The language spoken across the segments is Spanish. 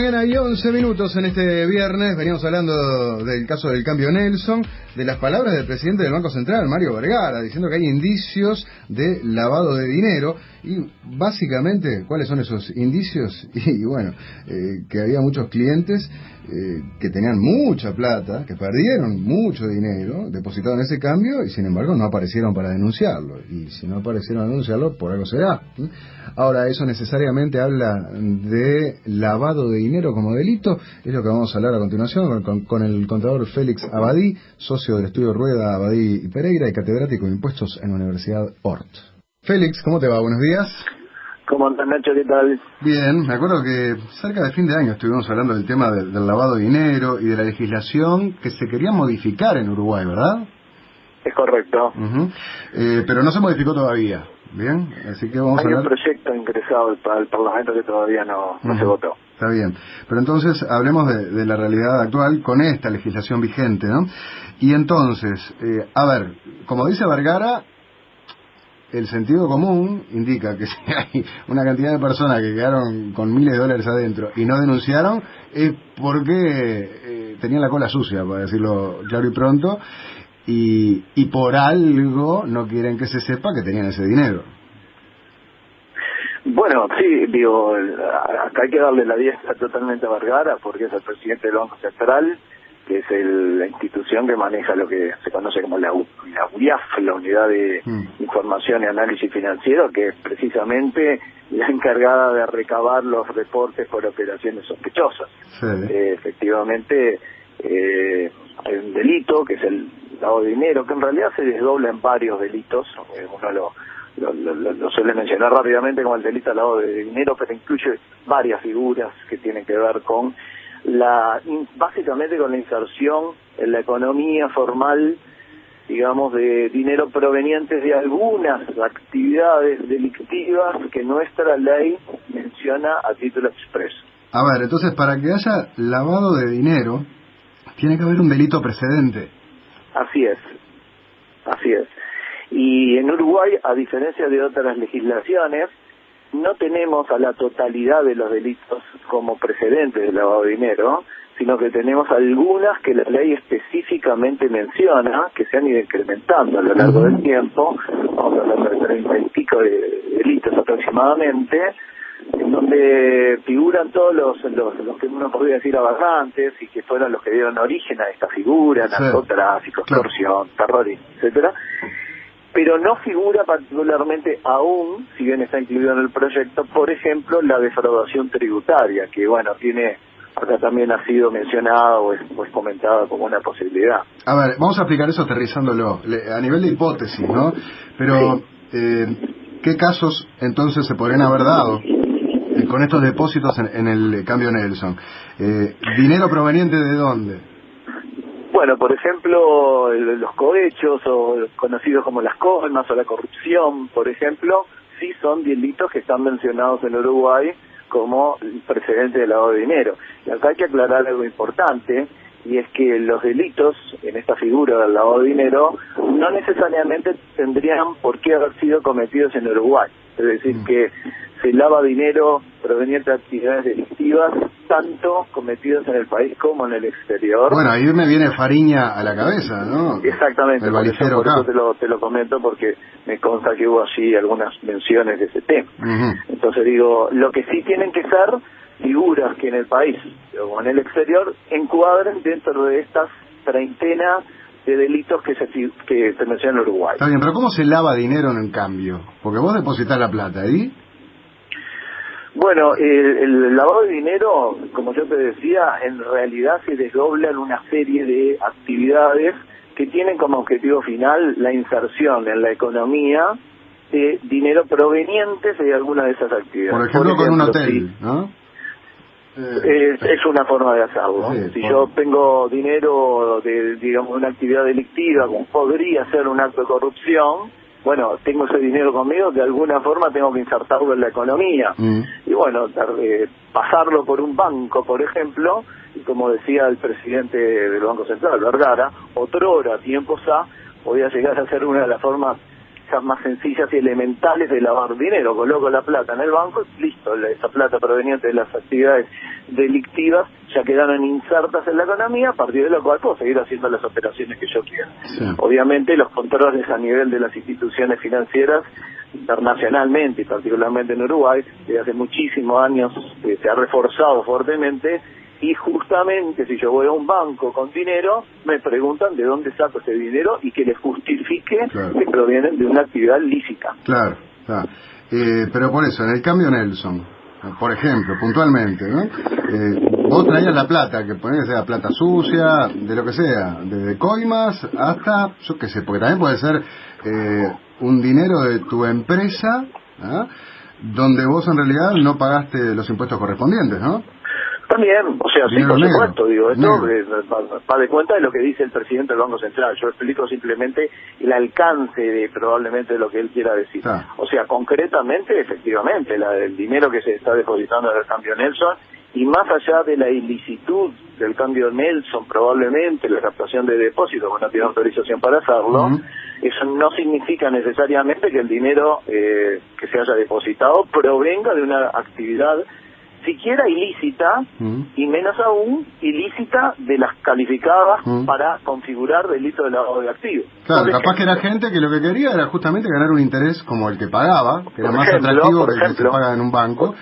mañana y 11 minutos en este viernes. Veníamos hablando del caso del cambio Nelson, de las palabras del presidente del Banco Central, Mario Vergara, diciendo que hay indicios de lavado de dinero. Y básicamente, ¿cuáles son esos indicios? Y bueno, que había muchos clientes que tenían mucha plata, que perdieron mucho dinero depositado en ese cambio y sin embargo no aparecieron para denunciarlo. Y si no aparecieron a denunciarlo, por algo será. Ahora, ¿eso necesariamente habla de lavado de dinero como delito? Es lo que vamos a hablar a continuación con el contador Félix Abadí, socio del estudio Rueda, Abadí y Pereira y catedrático de impuestos en la Universidad Ort. Félix, ¿cómo te va? Buenos días. ¿Cómo andas, Nacho? ¿Qué tal? Bien, me acuerdo que cerca de fin de año estuvimos hablando del tema del lavado de dinero y de la legislación que se quería modificar en Uruguay, ¿verdad? Es correcto. Pero no se modificó todavía, ¿bien? Así que vamos a hablar... Hay un proyecto ingresado al Parlamento que todavía no se votó. Está bien, pero entonces hablemos de la realidad actual con esta legislación vigente, ¿no? Y entonces, a ver, como dice Vergara, el sentido común indica que si hay una cantidad de personas que quedaron con miles de dólares adentro y no denunciaron, es porque tenían la cola sucia, para decirlo claro y pronto, y por algo no quieren que se sepa que tenían ese dinero. Bueno, sí, digo, acá hay que darle la diestra totalmente a Vergara porque es el presidente del Banco Central, que es la institución que maneja lo que se conoce como la UIAF, la Unidad de Información y Análisis Financiero, que es precisamente la encargada de recabar los reportes por operaciones sospechosas. Sí. Efectivamente, hay un delito, que es el lavado de dinero, que en realidad se desdobla en varios delitos. Uno lo suele mencionar rápidamente como el delito de lavado de dinero, pero incluye varias figuras que tienen que ver con básicamente con la inserción en la economía formal, digamos, de dinero provenientes de algunas actividades delictivas que nuestra ley menciona a título expreso. A ver, entonces, para que haya lavado de dinero, tiene que haber un delito precedente. Así es. Y en Uruguay, a diferencia de otras legislaciones, no tenemos a la totalidad de los delitos como precedentes del lavado de dinero, sino que tenemos algunas que la ley específicamente menciona, que se han ido incrementando a lo largo del tiempo, vamos a hablar de 30 y pico de delitos aproximadamente, en donde figuran todos los que uno podría decir aberrantes y que fueron los que dieron origen a esta figura, narcotráfico, extorsión, terrorismo, etcétera. Pero no figura particularmente aún, si bien está incluido en el proyecto, por ejemplo, la defraudación tributaria, que bueno, acá también ha sido mencionada o es comentada como una posibilidad. A ver, vamos a aplicar eso aterrizándolo, a nivel de hipótesis, ¿no? Pero, sí. ¿Qué casos entonces se podrían haber dado con estos depósitos en el cambio Nelson? ¿Dinero proveniente de dónde? Bueno, por ejemplo, los cohechos, o conocidos como las coimas, o la corrupción, por ejemplo, sí son delitos que están mencionados en Uruguay como precedente de lavado de dinero. Y acá hay que aclarar algo importante, y es que los delitos en esta figura del lavado de dinero no necesariamente tendrían por qué haber sido cometidos en Uruguay. Es decir, que se lava dinero proveniente de actividades delictivas, tanto cometidos en el país como en el exterior. Bueno, ahí me viene Fariña a la cabeza, ¿no? Exactamente, por eso te lo comento, porque me consta que hubo allí algunas menciones de ese tema. Entonces digo, lo que sí tienen que ser figuras que en el país o en el exterior encuadren dentro de estas treintena de delitos que se mencionan en Uruguay. Está bien, pero ¿cómo se lava dinero en el cambio? Porque vos depositas la plata ahí. Bueno, el lavado de dinero, como yo te decía, en realidad se desdobla en una serie de actividades que tienen como objetivo final la inserción en la economía de dinero provenientes de alguna de esas actividades. Por ejemplo, con un hotel, ¿no? Es una forma de hacerlo. Sí, si yo tengo dinero de, digamos, una actividad delictiva, como podría ser un acto de corrupción, bueno, tengo ese dinero conmigo, de alguna forma tengo que insertarlo en la economía. Y bueno, pasarlo por un banco, por ejemplo, y como decía el presidente del Banco Central, Vergara, otrora, tiempos podía llegar a ser una de las formas prácticas más sencillas y elementales de lavar dinero. Coloco la plata en el banco y listo, esa plata proveniente de las actividades delictivas ya quedaron insertas en la economía, a partir de lo cual puedo seguir haciendo las operaciones que yo quiera. Sí. Obviamente los controles a nivel de las instituciones financieras internacionalmente y particularmente en Uruguay desde hace muchísimos años se ha reforzado fuertemente, y justamente si yo voy a un banco con dinero me preguntan de dónde saco ese dinero y que les justifique que provienen de una actividad lícita. Claro, claro. Pero por eso, en el cambio Nelson, por ejemplo, puntualmente, ¿no? Vos traías la plata, que ponés que sea plata sucia, de lo que sea, desde coimas hasta, yo qué sé, porque también puede ser un dinero de tu empresa, ¿ah? Donde vos en realidad no pagaste los impuestos correspondientes, ¿no? También, o sea, sí, por supuesto, digo, esto va de cuenta de lo que dice el presidente del Banco Central. Yo explico simplemente el alcance de probablemente lo que él quiera decir. O sea, concretamente, efectivamente, el dinero que se está depositando en el cambio Nelson, y más allá de la ilicitud del cambio Nelson, probablemente la captación de depósitos, bueno, tiene autorización para hacerlo, eso no significa necesariamente que el dinero que se haya depositado provenga de una actividad siquiera ilícita, y menos aún ilícita de las calificadas para configurar delito de lavado de activos. Claro, capaz que era gente que lo que quería era justamente ganar un interés como el que pagaba, que era más atractivo que el que se paga en un banco.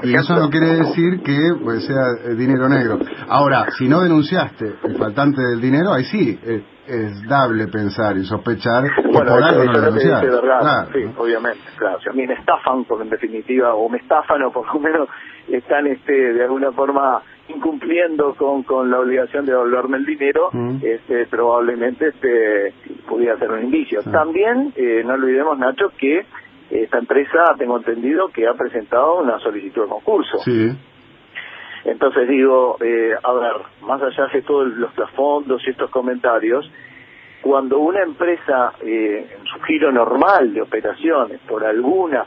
Y eso no quiere decir que pues, sea dinero negro. Ahora, si no denunciaste el faltante del dinero, ahí sí es dable pensar y sospechar que por algo no lo denunciaste. Claro, sí, obviamente, claro. Si a mí me estafan, porque en definitiva, o me estafan o por lo menos están de alguna forma incumpliendo con la obligación de devolverme el dinero, probablemente pudiera ser un indicio. También, no olvidemos, Nacho, que esta empresa, tengo entendido, que ha presentado una solicitud de concurso. Sí. Entonces digo, a ver, más allá de todos los trasfondos y estos comentarios, cuando una empresa en su giro normal de operaciones, por algunas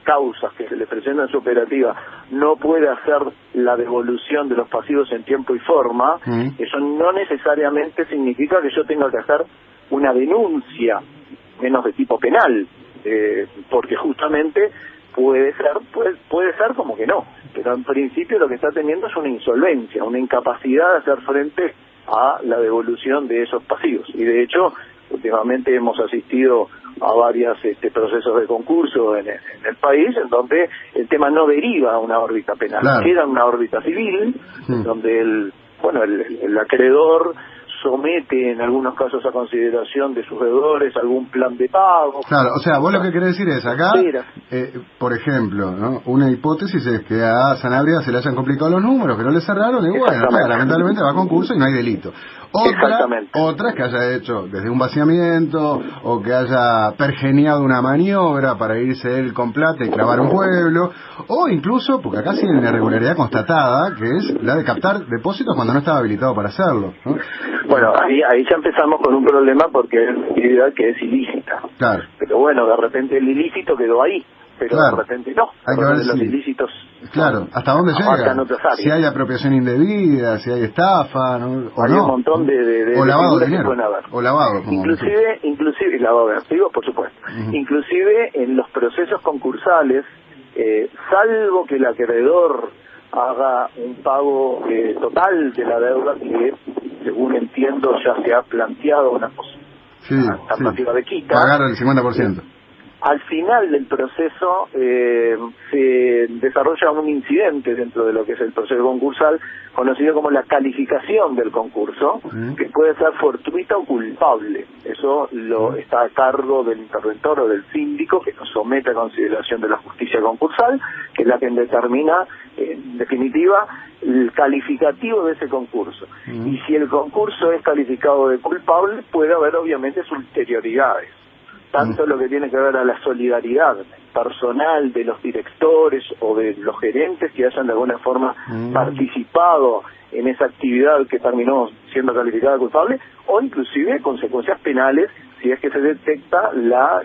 causas que se le presentan en su operativa, no puede hacer la devolución de los pasivos en tiempo y forma, eso no necesariamente significa que yo tenga que hacer una denuncia, menos de tipo penal, porque justamente puede ser como que no, pero en principio lo que está teniendo es una insolvencia, una incapacidad de hacer frente a la devolución de esos pasivos. Y de hecho, últimamente hemos asistido a varios procesos de concurso en el país, en donde el tema no deriva a una órbita penal, queda en una órbita civil, donde el acreedor somete en algunos casos a consideración de sus deudores algún plan de pago. Claro, o sea, vos lo que querés decir es acá, por ejemplo, ¿no? Una hipótesis es que a Sanabria se le hayan complicado los números, que no le cerraron, y bueno, lamentablemente va a concurso y no hay delito. Otra es que haya hecho desde un vaciamiento, o que haya pergeniado una maniobra para irse él con plata y clavar un pueblo, o incluso, porque acá sí hay una irregularidad constatada, que es la de captar depósitos cuando no estaba habilitado para hacerlo, ¿no? Bueno, ahí ya empezamos con un problema, porque es una actividad que es ilícita. Claro. Pero bueno, de repente el ilícito quedó ahí, pero de repente no. Hay que ver los ilícitos. Claro, ¿hasta dónde llega? Si hay apropiación indebida, si hay estafa, ¿no? O hay no. Un montón de o lavado de dinero. O lavado. Inclusive lavado de activos, por supuesto. Inclusive en los procesos concursales, salvo que el acreedor haga un pago total de la deuda, que según entiendo ya se ha planteado una alternativa de quita. Pagar el 50%. Al final del proceso se desarrolla un incidente dentro de lo que es el proceso concursal, conocido como la calificación del concurso, que puede ser fortuita o culpable. Eso está a cargo del interventor o del síndico, que nos somete a consideración de la justicia concursal, que es la que determina, en definitiva, el calificativo de ese concurso. Y si el concurso es calificado de culpable, puede haber obviamente sus ulterioridades. Tanto lo que tiene que ver a la solidaridad personal de los directores o de los gerentes que hayan de alguna forma participado en esa actividad que terminó siendo calificada culpable, o inclusive consecuencias penales si es que se detecta la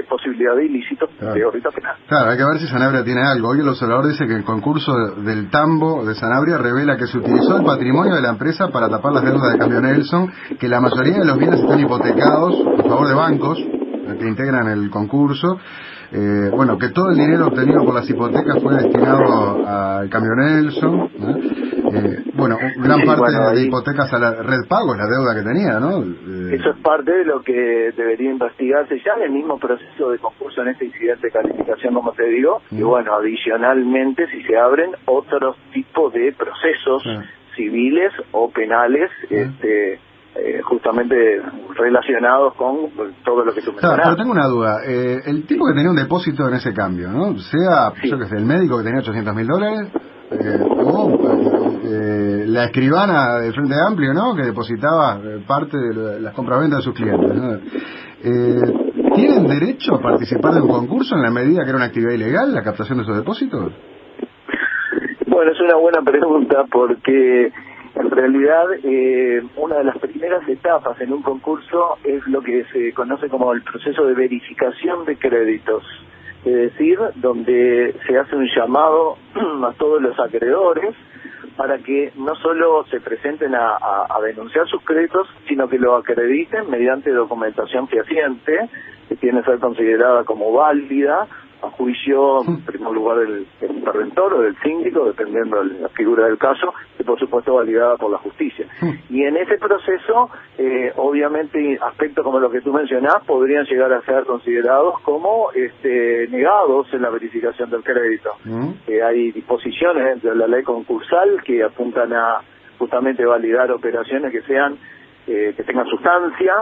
posibilidad de ilícito de órbita penal. Claro, hay que ver si Sanabria tiene algo. Hoy el observador dice que el concurso del tambo de Sanabria revela que se utilizó el patrimonio de la empresa para tapar las deudas de Cambio Nelson, que la mayoría de los bienes están hipotecados a favor de bancos, que integran el concurso, bueno, que todo el dinero obtenido por las hipotecas fue destinado al cambio Nelson, bueno, gran parte de hipotecas a la Red Pagos, la deuda que tenía, ¿no? Eso es parte de lo que debería investigarse ya en el mismo proceso de concurso en este incidente de calificación, como te digo, y bueno, adicionalmente si se abren otros tipos de procesos civiles o penales, justamente relacionados con todo lo que tú mencionaste. Pero tengo una duda. El tipo que tenía un depósito en ese cambio, ¿no? Sea, yo que sé, el médico que tenía $800.000, o la escribana del Frente Amplio, ¿no? Que depositaba parte de las compraventas de sus clientes, ¿no? ¿Tienen derecho a participar de un concurso en la medida que era una actividad ilegal la captación de esos depósitos? Bueno, es una buena pregunta porque en realidad una de las primeras etapas en un concurso es lo que se conoce como el proceso de verificación de créditos, es decir, donde se hace un llamado a todos los acreedores para que no solo se presenten a denunciar sus créditos, sino que lo acrediten mediante documentación fehaciente, que tiene que ser considerada como válida, a juicio, en primer lugar, del interventor o del síndico, dependiendo de la figura del caso, y por supuesto validada por la justicia. Y en ese proceso, obviamente, aspectos como lo que tú mencionás podrían llegar a ser considerados como negados en la verificación del crédito. Hay disposiciones dentro de la ley concursal que apuntan a justamente validar operaciones que sean que tengan sustancia.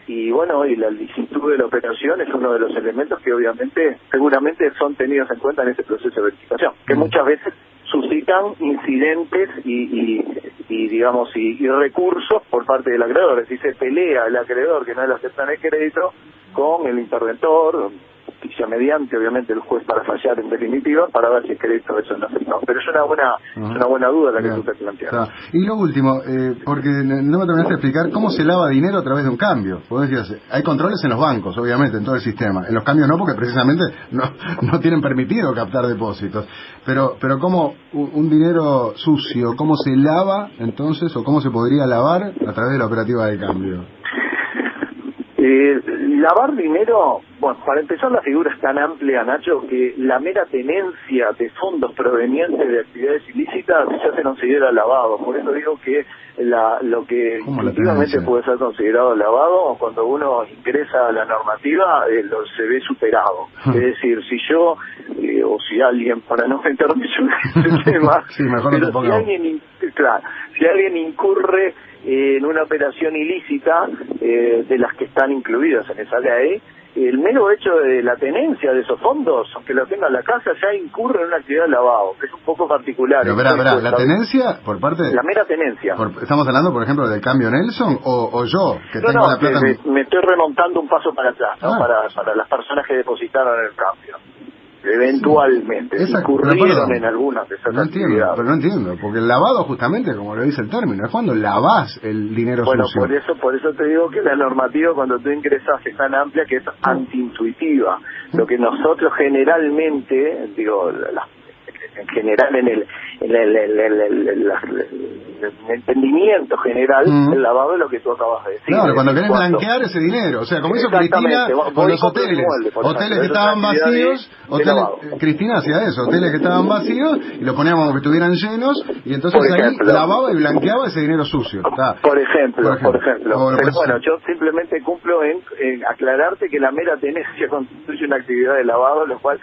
Y bueno, y la licitud de la operación es uno de los elementos que obviamente, seguramente son tenidos en cuenta en ese proceso de verificación, que muchas veces suscitan incidentes y digamos, y recursos por parte del acreedor. Es decir, se pelea el acreedor que no le aceptan el crédito con el interventor, justicia mediante, obviamente, el juez para fallar en definitiva, para ver si el crédito eso no aceptado. Pero es una buena duda la que tú te planteas. Y lo último, porque no me terminaste de explicar cómo se lava dinero a través de un cambio. Vos decías, hay controles en los bancos, obviamente, en todo el sistema. En los cambios no, porque precisamente no tienen permitido captar depósitos. Pero cómo un dinero sucio, ¿cómo se lava entonces, o cómo se podría lavar a través de la operativa de cambio? Lavar dinero, bueno, para empezar la figura es tan amplia, Nacho, que la mera tenencia de fondos provenientes de actividades ilícitas ya se considera lavado. Por eso digo que lo que efectivamente puede ser considerado lavado, cuando uno ingresa a la normativa, se ve superado. Es decir, si yo, o si alguien, para no meterme en ese tema, pero si alguien incurre en una operación ilícita de las que están incluidas en esa ley, el mero hecho de la tenencia de esos fondos, aunque lo tenga en la casa, ya incurre en una actividad de lavado, que es un poco particular. Pero verá, la tenencia por parte de... La mera tenencia. ¿Estamos hablando, por ejemplo, del cambio Nelson o yo, que tengo la plata? Me estoy remontando un paso para atrás, ¿no? Para las personas que depositaron el cambio. Eventualmente, incurrieron en algunas de esas actividades. Pero no entiendo, porque el lavado justamente, como lo dice el término, es cuando lavás el dinero sucio. Bueno, por eso te digo que la normativa cuando tú ingresas es tan amplia que es antiintuitiva. Lo que nosotros generalmente, digo, en general en el entendimiento general, el lavado es lo que tú acabas de decir. Claro, cuando querés blanquear ese dinero, o sea, como hizo Cristina con los hoteles que estaban vacíos, Cristina hacía eso, hoteles que estaban vacíos y los poníamos como que estuvieran llenos y entonces ahí lavaba y blanqueaba ese dinero sucio. Por ejemplo. Pero bueno, yo simplemente cumplo en aclararte que la mera tenencia constituye una actividad de lavado, lo cual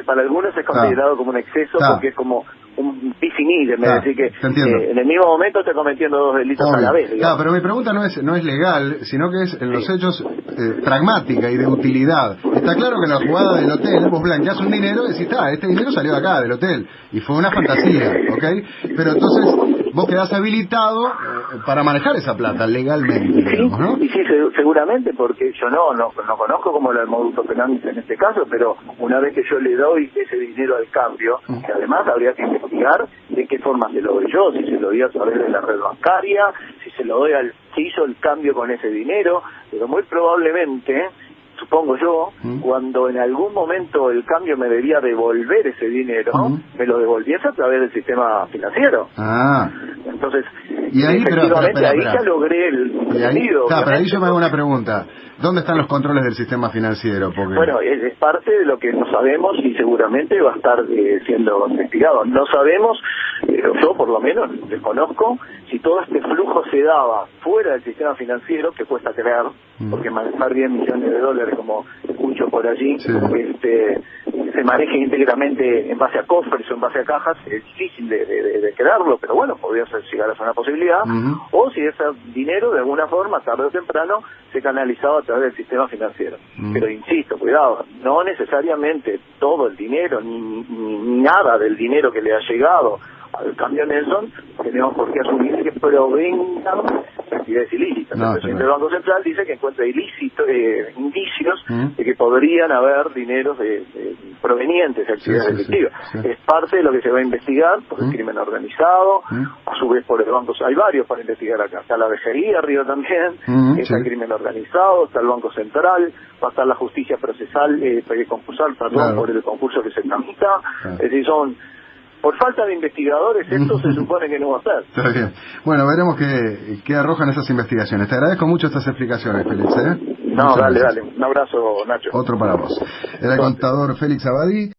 para algunos es considerado como un exceso porque es como un bis in idem, es decir que en el mismo momento estoy cometiendo dos delitos a la vez. Claro, pero mi pregunta no es legal, sino que es en los hechos pragmática y de utilidad. Está claro que en la jugada del hotel vos blanqueás un dinero y decís, este dinero salió de acá, del hotel, y fue una fantasía, ¿ok? Pero entonces vos quedás habilitado para manejar esa plata legalmente, digamos, ¿no? Y sí, seguramente, porque yo no conozco como el modus operandi en este caso, pero una vez que yo le doy ese dinero al cambio, que además habría que investigar de qué forma se lo doy yo, si se lo doy a través de la red bancaria, si se lo doy si hizo el cambio con ese dinero, pero muy probablemente, supongo yo, cuando en algún momento el cambio me debía devolver ese dinero, me lo devolviese a través del sistema financiero. Entonces, Y ahí, efectivamente, ahí ya logré el sentido. Pero ahí yo me hago una pregunta. ¿Dónde están los controles del sistema financiero? Porque... Bueno, es parte de lo que no sabemos y seguramente va a estar siendo investigado. No sabemos, yo por lo menos desconozco, si todo este flujo se daba fuera del sistema financiero, que cuesta creer, porque manejar 10 millones de dólares, como escucho por allí, se maneja íntegramente en base a cofres o en base a cajas, es difícil de creerlo, pero bueno, podría llegar a ser una posibilidad, o si ese dinero de alguna forma, tarde o temprano, se canalizaba a través del sistema financiero. Pero insisto, cuidado, no necesariamente todo el dinero, ni nada del dinero que le ha llegado al cambio Nelson, tenemos por qué asumir que provengan de actividades ilícitas. El presidente del Banco Central dice que encuentra indicios de que podrían haber dineros provenientes de actividades delictivas. Es parte de lo que se va a investigar por el crimen organizado, a su vez por el banco. Hay varios para investigar acá. Está la vejería, Río también, está el crimen organizado, está el Banco Central, va a estar la justicia procesal, concursal, por el concurso que se tramita. Es decir, por falta de investigadores, esto se supone que no va a ser. Está bien. Bueno, veremos qué arrojan esas investigaciones. Te agradezco mucho estas explicaciones, Félix. No, dale. Un abrazo, Nacho. Otro para vos. Era el contador Félix Abadí.